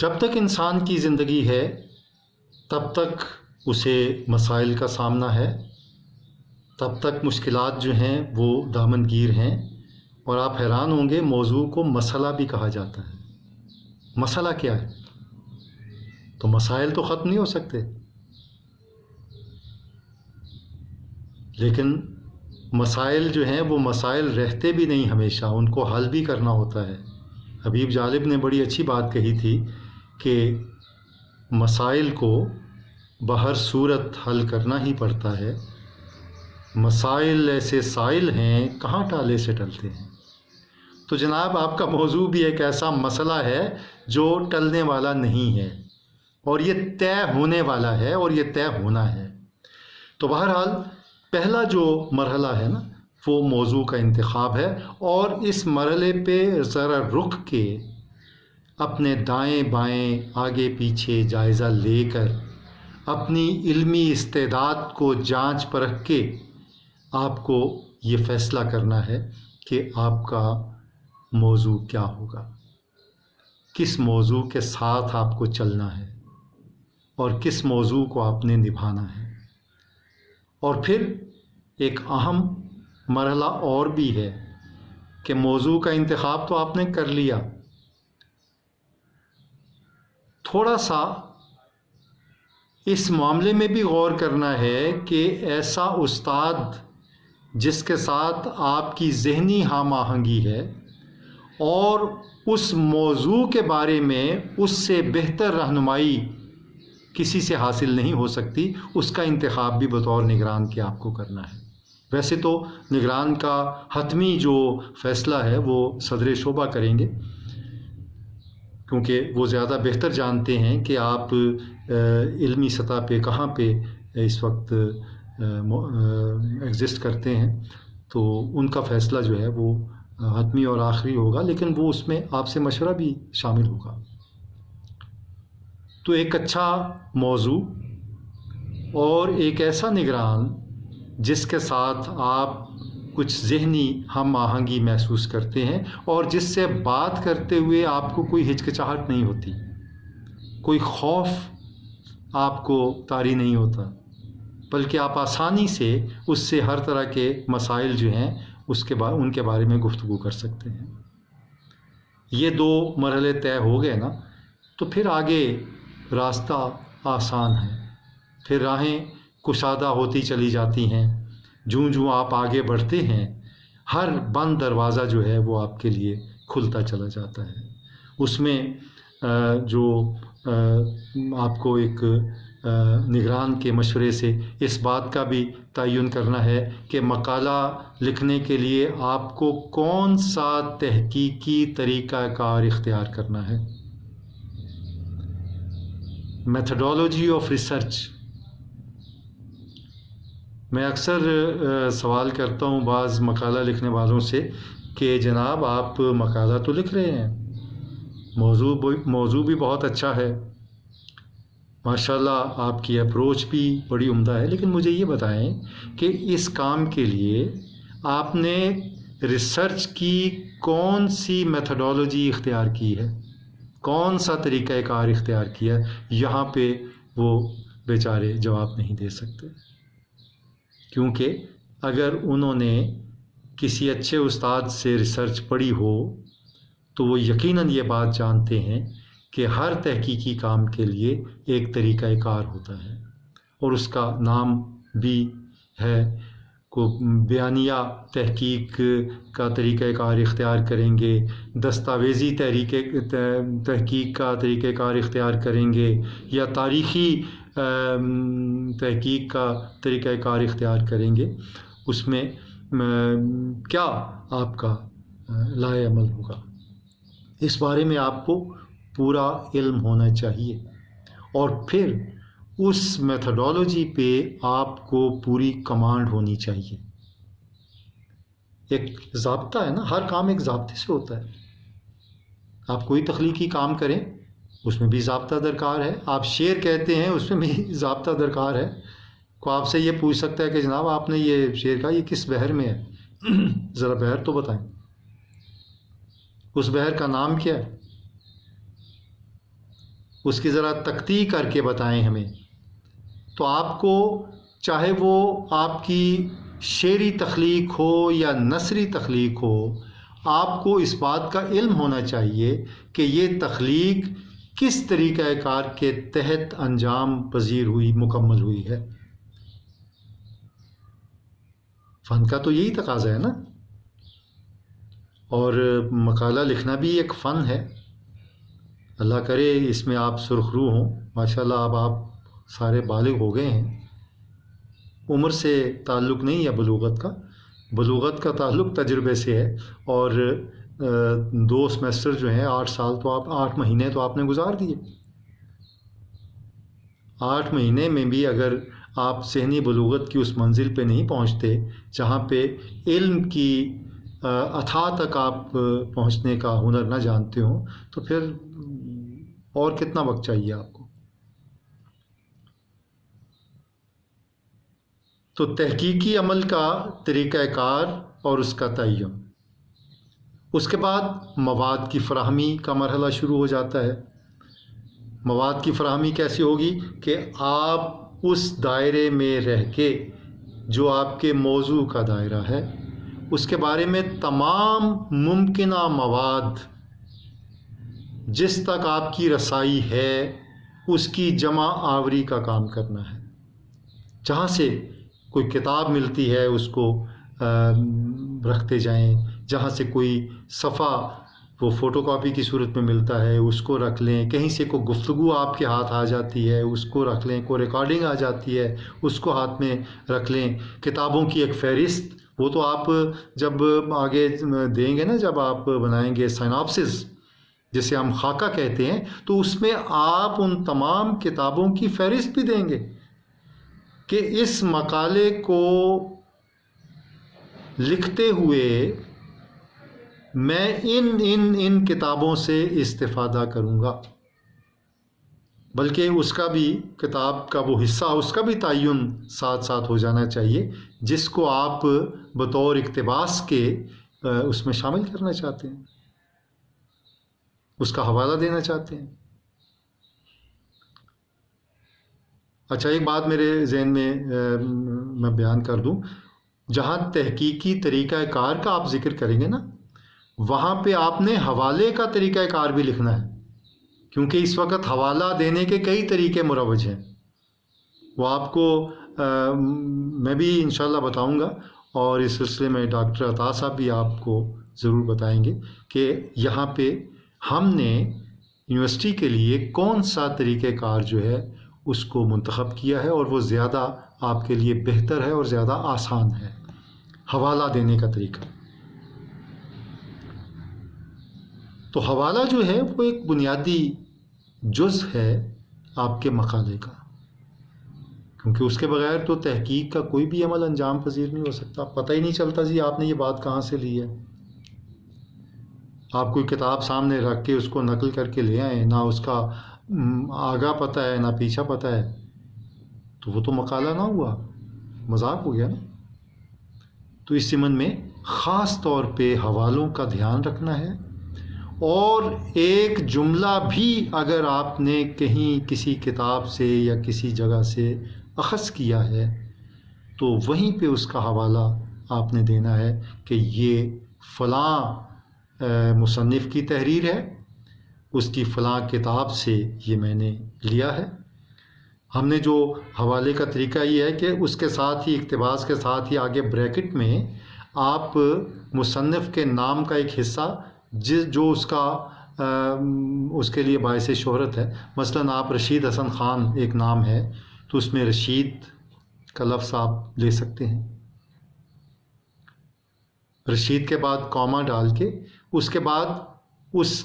جب تک انسان کی زندگی ہے تب تک اسے مسائل کا سامنا ہے، تب تک مشکلات جو ہیں وہ دامنگیر ہیں، اور آپ حیران ہوں گے موضوع کو مسئلہ بھی کہا جاتا ہے۔ مسئلہ کیا ہے؟ تو مسائل تو ختم نہیں ہو سکتے، لیکن مسائل جو ہیں وہ مسائل رہتے بھی نہیں ہمیشہ، ان کو حل بھی کرنا ہوتا ہے۔ حبیب جالب نے بڑی اچھی بات کہی تھی کہ مسائل کو بہر صورت حل کرنا ہی پڑتا ہے، مسائل ایسے سائل ہیں کہاں ٹالے سے ٹلتے ہیں۔ تو جناب آپ کا موضوع بھی ایک ایسا مسئلہ ہے جو ٹلنے والا نہیں ہے، اور یہ طے ہونے والا ہے، اور یہ طے ہونا ہے۔ تو بہرحال پہلا جو مرحلہ ہے نا وہ موضوع کا انتخاب ہے، اور اس مرحلے پہ ذرا رک کے اپنے دائیں بائیں آگے پیچھے جائزہ لے کر اپنی علمی استعداد کو جانچ پرکھ کے آپ کو یہ فیصلہ کرنا ہے کہ آپ کا موضوع کیا ہوگا، کس موضوع کے ساتھ آپ کو چلنا ہے، اور کس موضوع کو آپ نے نبھانا ہے۔ اور پھر ایک اہم مرحلہ اور بھی ہے کہ موضوع کا انتخاب تو آپ نے کر لیا، تھوڑا سا اس معاملے میں بھی غور کرنا ہے کہ ایسا استاد جس کے ساتھ آپ کی ذہنی ہم آہنگی ہے اور اس موضوع کے بارے میں اس سے بہتر رہنمائی کسی سے حاصل نہیں ہو سکتی، اس کا انتخاب بھی بطور نگران کے آپ کو کرنا ہے۔ ویسے تو نگران کا حتمی جو فیصلہ ہے وہ صدر شعبہ کریں گے، کیونکہ وہ زیادہ بہتر جانتے ہیں کہ آپ علمی سطح پہ کہاں پہ اس وقت ایگزسٹ کرتے ہیں، تو ان کا فیصلہ جو ہے وہ حتمی اور آخری ہوگا، لیکن وہ اس میں آپ سے مشورہ بھی شامل ہوگا۔ تو ایک اچھا موضوع اور ایک ایسا نگران جس کے ساتھ آپ کچھ ذہنی ہم آہنگی محسوس کرتے ہیں، اور جس سے بات کرتے ہوئے آپ کو کوئی ہچکچاہٹ نہیں ہوتی، کوئی خوف آپ کو طاری نہیں ہوتا، بلکہ آپ آسانی سے اس سے ہر طرح کے مسائل جو ہیں ان کے بارے میں گفتگو کر سکتے ہیں۔ یہ دو مرحلے طے ہو گئے نا، تو پھر آگے راستہ آسان ہے، پھر راہیں کشادہ ہوتی چلی جاتی ہیں۔ جوں آپ آگے بڑھتے ہیں ہر بند دروازہ جو ہے وہ آپ کے لیے کھلتا چلا جاتا ہے۔ اس میں جو آپ کو ایک نگران کے مشورے سے اس بات کا بھی تعین کرنا ہے کہ مقالہ لکھنے کے لیے آپ کو کون سا تحقیقی طریقہ کار اختیار کرنا ہے۔ Methodology of research. میں اکثر سوال کرتا ہوں بعض مقالہ لکھنے والوں سے کہ جناب آپ مقالہ تو لکھ رہے ہیں، موضوع بھی بہت اچھا ہے، ماشاءاللہ آپ کی اپروچ بھی بڑی عمدہ ہے، لیکن مجھے یہ بتائیں کہ اس کام کے لیے آپ نے ریسرچ کی کون سی میتھڈولوجی اختیار کی ہے، کون سا طریقہ کار اختیار کیا ہے؟ یہاں پہ وہ بیچارے جواب نہیں دے سکتے، کیونکہ اگر انہوں نے کسی اچھے استاد سے ریسرچ پڑھی ہو تو وہ یقیناً یہ بات جانتے ہیں کہ ہر تحقیقی کام کے لیے ایک طریقہ کار ہوتا ہے، اور اس کا نام بھی ہے کو بیانیہ تحقیق کا طریقہ کار اختیار کریں گے، دستاویزی تحقیق کا طریقہ کار اختیار کریں گے، یا تاریخی تحقیق کا طریقہ کار اختیار کریں گے۔ اس میں کیا آپ کا لائے عمل ہوگا، اس بارے میں آپ کو پورا علم ہونا چاہیے، اور پھر اس میتھڈولوجی پہ آپ کو پوری کمانڈ ہونی چاہیے۔ ایک ضابطہ ہے نا، ہر کام ایک ضابطے سے ہوتا ہے۔ آپ کوئی تخلیقی کام کریں اس میں بھی ضابطہ درکار ہے، آپ شعر کہتے ہیں اس میں بھی ضابطہ درکار ہے۔ کوئی آپ سے یہ پوچھ سکتا ہے کہ جناب آپ نے یہ شعر کہا، یہ کس بحر میں ہے؟ ذرا بحر تو بتائیں، اس بحر کا نام کیا ہے؟ اس کی ذرا تقطیع کر کے بتائیں ہمیں، تو آپ کو چاہے وہ آپ کی شعری تخلیق ہو یا نثری تخلیق ہو، آپ کو اس بات کا علم ہونا چاہیے کہ یہ تخلیق کس طریقہ کار کے تحت انجام پذیر ہوئی، مکمل ہوئی ہے۔ فن کا تو یہی تقاضا ہے نا، اور مقالہ لکھنا بھی ایک فن ہے۔ اللہ کرے اس میں آپ سرخرو ہوں، ماشاءاللہ اب آپ سارے بالغ ہو گئے ہیں۔ عمر سے تعلق نہیں ہے بلوغت کا تعلق تجربے سے ہے، اور 2 سیمسٹر جو ہیں 8 سال تو 8 مہینے تو آپ نے گزار دیے۔ 8 مہینے میں بھی اگر آپ ذہنی بلوغت کی اس منزل پہ نہیں پہنچتے جہاں پہ علم کی اتھا تک آپ پہنچنے کا ہنر نہ جانتے ہوں، تو پھر اور کتنا وقت چاہیے آپ کو؟ تو تحقیقی عمل کا طریقہ کار اور اس کا تعین، اس کے بعد مواد کی فراہمی کا مرحلہ شروع ہو جاتا ہے۔ مواد کی فراہمی کیسی ہوگی کہ آپ اس دائرے میں رہ کے جو آپ کے موضوع کا دائرہ ہے اس کے بارے میں تمام ممکنہ مواد جس تک آپ کی رسائی ہے اس کی جمع آوری کا کام کرنا ہے۔ جہاں سے کوئی کتاب ملتی ہے اس کو رکھتے جائیں، جہاں سے کوئی صفحہ وہ فوٹو کاپی کی صورت میں ملتا ہے اس کو رکھ لیں، کہیں سے کوئی گفتگو آپ کے ہاتھ آ جاتی ہے اس کو رکھ لیں، کوئی ریکارڈنگ آ جاتی ہے اس کو ہاتھ میں رکھ لیں۔ کتابوں کی ایک فہرست، وہ تو آپ جب آگے دیں گے نا، جب آپ بنائیں گے سائناپسس جسے ہم خاکہ کہتے ہیں، تو اس میں آپ ان تمام کتابوں کی فہرست بھی دیں گے کہ اس مقالے کو لکھتے ہوئے میں ان کتابوں سے استفادہ کروں گا، بلکہ اس کا بھی کتاب کا وہ حصہ اس کا بھی تعین ساتھ ساتھ ہو جانا چاہیے جس کو آپ بطور اقتباس کے اس میں شامل کرنا چاہتے ہیں، اس کا حوالہ دینا چاہتے ہیں۔ اچھا، ایک بات میرے ذہن میں بیان کر دوں، جہاں تحقیقی طریقہ کار کا آپ ذکر کریں گے نا، وہاں پہ آپ نے حوالے کا طریقہ کار بھی لکھنا ہے، کیونکہ اس وقت حوالہ دینے کے کئی طریقے مروج ہیں۔ وہ آپ کو میں بھی انشاءاللہ بتاؤں گا، اور اس سلسلے میں ڈاکٹر عطا صاحب بھی آپ کو ضرور بتائیں گے کہ یہاں پہ ہم نے یونیورسٹی کے لیے کون سا طریقہ کار جو ہے اس کو منتخب کیا ہے، اور وہ زیادہ آپ کے لیے بہتر ہے اور زیادہ آسان ہے، حوالہ دینے کا طریقہ۔ تو حوالہ جو ہے وہ ایک بنیادی جز ہے آپ کے مقالے کا، کیونکہ اس کے بغیر تو تحقیق کا کوئی بھی عمل انجام پذیر نہیں ہو سکتا۔ پتہ ہی نہیں چلتا جی آپ نے یہ بات کہاں سے لی ہے۔ آپ کوئی کتاب سامنے رکھ کے اس کو نقل کر کے لے آئیں، نہ اس کا آگا پتہ ہے نہ پیچھا پتہ ہے، تو وہ تو مقالہ نہ ہوا، مذاق ہو گیا نا۔ تو اس ضمن میں خاص طور پہ حوالوں کا دھیان رکھنا ہے، اور ایک جملہ بھی اگر آپ نے کہیں کسی کتاب سے یا کسی جگہ سے اخذ کیا ہے تو وہیں پہ اس کا حوالہ آپ نے دینا ہے کہ یہ فلاں مصنف کی تحریر ہے، اس کی فلاں کتاب سے یہ میں نے لیا ہے۔ ہم نے جو حوالے کا طریقہ یہ ہے کہ اس کے ساتھ ہی اقتباس کے ساتھ ہی آگے بریکٹ میں آپ مصنف کے نام کا ایک حصہ جو اس کے لیے باعث شہرت ہے، مثلاً آپ رشید حسن خان ایک نام ہے تو اس میں رشید کا لفظ آپ لے سکتے ہیں، رشید کے بعد کاما ڈال کے، اس کے بعد اس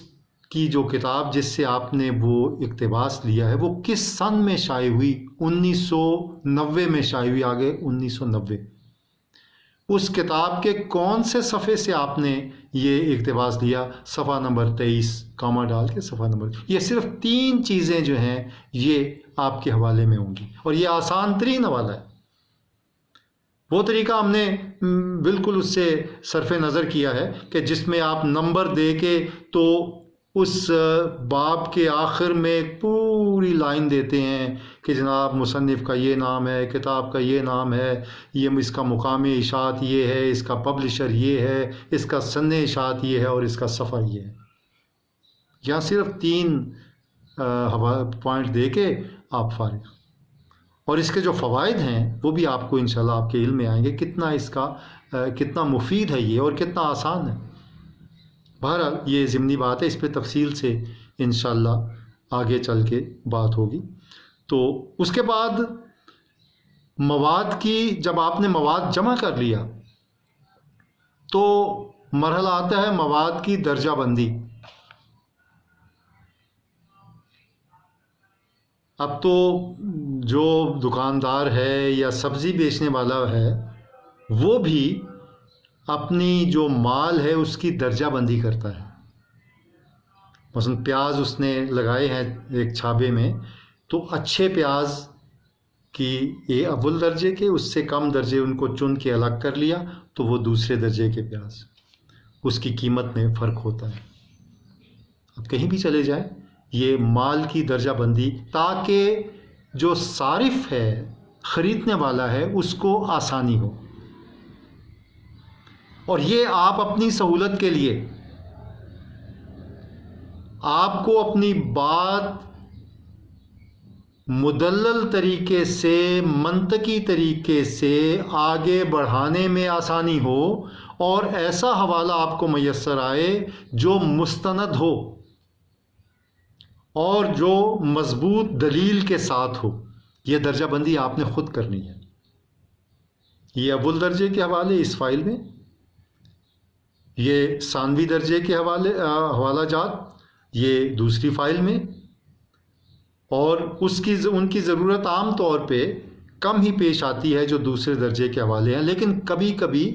کی جو کتاب جس سے آپ نے وہ اقتباس لیا ہے وہ کس سن میں شائع ہوئی، 1990 میں شائع ہوئی، آگے 1990، اس کتاب کے کون سے صفحے سے آپ نے یہ اقتباس لیا، صفحہ نمبر 23 کاما ڈال کے صفحہ نمبر، یہ صرف 3 چیزیں جو ہیں یہ آپ کے حوالے میں ہوں گی، اور یہ آسان ترین حوالہ ہے۔ وہ طریقہ ہم نے بالکل اس سے صرف نظر کیا ہے کہ جس میں آپ نمبر دے کے تو اس باب کے آخر میں پورا پوری لائن دیتے ہیں کہ جناب مصنف کا یہ نام ہے، کتاب کا یہ نام ہے، یہ اس کا مقام اشاعت یہ ہے، اس کا پبلشر یہ ہے، اس کا سن اشاعت یہ ہے اور اس کا صفحہ یہ ہے. یہاں صرف 3 پوائنٹ دے کے آپ فارغ. اور اس کے جو فوائد ہیں وہ بھی آپ کو انشاءاللہ آپ کے علم میں آئیں گے، کتنا اس کا کتنا مفید ہے یہ اور کتنا آسان ہے. بہرحال یہ ضمنی بات ہے، اس پہ تفصیل سے انشاءاللہ آگے چل کے بات ہوگی. تو اس کے بعد مواد کی، جب آپ نے مواد جمع کر لیا تو مرحلہ آتا ہے مواد کی درجہ بندی. اب تو جو دکاندار ہے یا سبزی بیچنے والا ہے وہ بھی اپنی جو مال ہے اس کی درجہ بندی کرتا ہے. مثلا پیاز اس نے لگائے ہیں ایک چھابے میں، تو اچھے پیاز کی یہ اول درجے کے، اس سے کم درجے ان کو چن کے الگ کر لیا تو وہ دوسرے درجے کے پیاز، اس کی قیمت میں فرق ہوتا ہے. اب کہیں بھی چلے جائیں یہ مال کی درجہ بندی، تاکہ جو صارف ہے، خریدنے والا ہے، اس کو آسانی ہو. اور یہ آپ اپنی سہولت کے لیے، آپ کو اپنی بات مدلل طریقے سے، منطقی طریقے سے آگے بڑھانے میں آسانی ہو اور ایسا حوالہ آپ کو میسر آئے جو مستند ہو اور جو مضبوط دلیل کے ساتھ ہو. یہ درجہ بندی آپ نے خود کرنی ہے. یہ اول درجے کے حوالے اس فائل میں، یہ ثانوی درجے کے حوالہ جات یہ دوسری فائل میں، اور ان کی ضرورت عام طور پہ کم ہی پیش آتی ہے جو دوسرے درجے کے حوالے ہیں، لیکن کبھی کبھی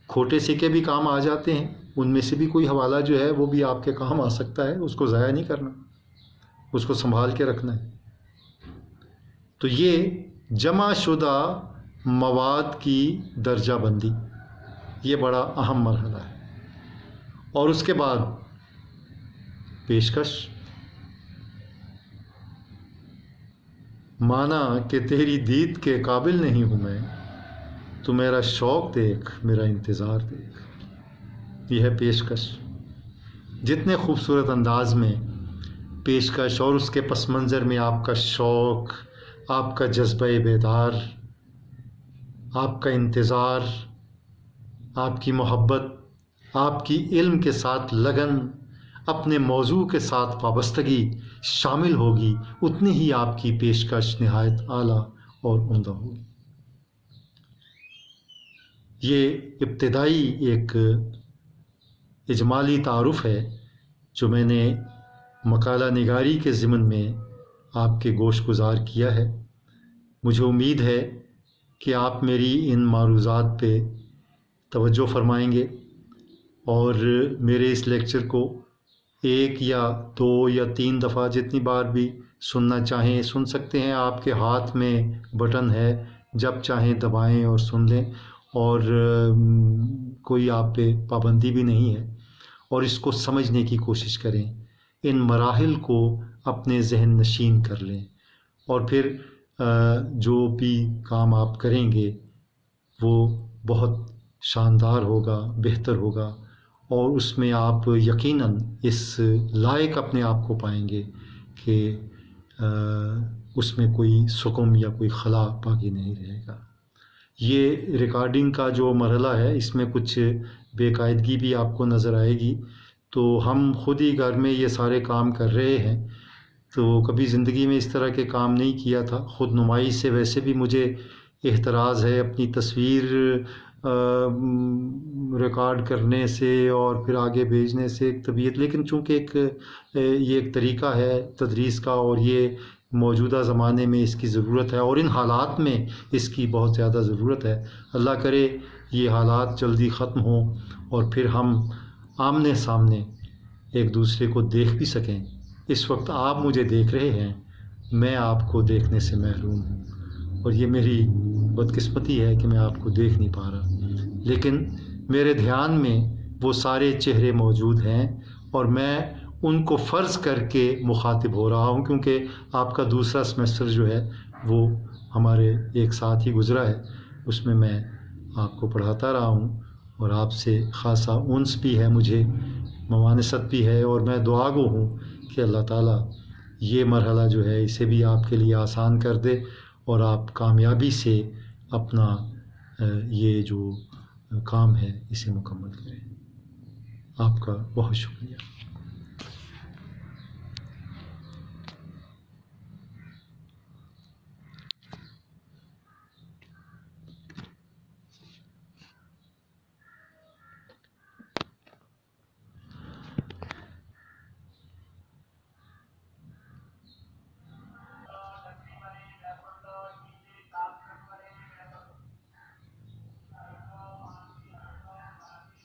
کھوٹے سکے بھی کام آ جاتے ہیں. ان میں سے بھی کوئی حوالہ جو ہے وہ بھی آپ کے کام آ سکتا ہے، اس کو ضائع نہیں کرنا، اس کو سنبھال کے رکھنا ہے. تو یہ جمع شدہ مواد کی درجہ بندی یہ بڑا اہم مرحلہ ہے. اور اس کے بعد پیشکش. مانا کہ تیری دید کے قابل نہیں ہوں میں، تو میرا شوق دیکھ، میرا انتظار دیکھ. یہ ہے پیشکش. جتنے خوبصورت انداز میں پیشکش اور اس کے پس منظر میں آپ کا شوق، آپ کا جذبہ بیدار، آپ کا انتظار، آپ کی محبت، آپ کی علم کے ساتھ لگن، اپنے موضوع کے ساتھ وابستگی شامل ہوگی، اتنی ہی آپ کی پیشکش نہایت اعلیٰ اور عمدہ ہوگی. یہ ابتدائی ایک اجمالی تعارف ہے جو میں نے مقالہ نگاری کے ضمن میں آپ کے گوش گزار کیا ہے. مجھے امید ہے کہ آپ میری ان معروضات پہ توجہ فرمائیں گے اور میرے اس لیکچر کو 1 یا 2 یا 3 دفعہ جتنی بار بھی سننا چاہیں سن سکتے ہیں. آپ کے ہاتھ میں بٹن ہے، جب چاہیں دبائیں اور سن لیں، اور کوئی آپ پہ پابندی بھی نہیں ہے. اور اس کو سمجھنے کی کوشش کریں، ان مراحل کو اپنے ذہن نشین کر لیں، اور پھر جو بھی کام آپ کریں گے وہ بہت شاندار ہوگا، بہتر ہوگا، اور اس میں آپ یقیناً اس لائق اپنے آپ کو پائیں گے کہ اس میں کوئی سکم یا کوئی خلا باقی نہیں رہے گا. یہ ریکارڈنگ کا جو مرحلہ ہے اس میں کچھ بے قاعدگی بھی آپ کو نظر آئے گی. تو ہم خود ہی گھر میں یہ سارے کام کر رہے ہیں، تو کبھی زندگی میں اس طرح کے کام نہیں کیا تھا. خود نمائی سے ویسے بھی مجھے احتراز ہے، اپنی تصویر ریکارڈ کرنے سے اور پھر آگے بھیجنے سے ایک طبیعت، لیکن چونکہ یہ ایک طریقہ ہے تدریس کا، اور یہ موجودہ زمانے میں اس کی ضرورت ہے، اور ان حالات میں اس کی بہت زیادہ ضرورت ہے. اللہ کرے یہ حالات جلدی ختم ہوں اور پھر ہم آمنے سامنے ایک دوسرے کو دیکھ بھی سکیں. اس وقت آپ مجھے دیکھ رہے ہیں، میں آپ کو دیکھنے سے محروم ہوں، اور یہ میری بدقسمتی ہے کہ میں آپ کو دیکھ نہیں پا رہا. لیکن میرے دھیان میں وہ سارے چہرے موجود ہیں، اور میں ان کو فرض کر کے مخاطب ہو رہا ہوں، کیونکہ آپ کا دوسرا سمیسٹر جو ہے وہ ہمارے ایک ساتھ ہی گزرا ہے، اس میں آپ کو پڑھاتا رہا ہوں اور آپ سے خاصا انس بھی ہے، مجھے موانست بھی ہے، اور میں دعا گو ہوں کہ اللہ تعالیٰ یہ مرحلہ جو ہے اسے بھی آپ کے لیے آسان کر دے اور آپ کامیابی سے اپنا یہ جو کام ہے اسے مکمل کریں۔ آپ کا بہت شکریہ۔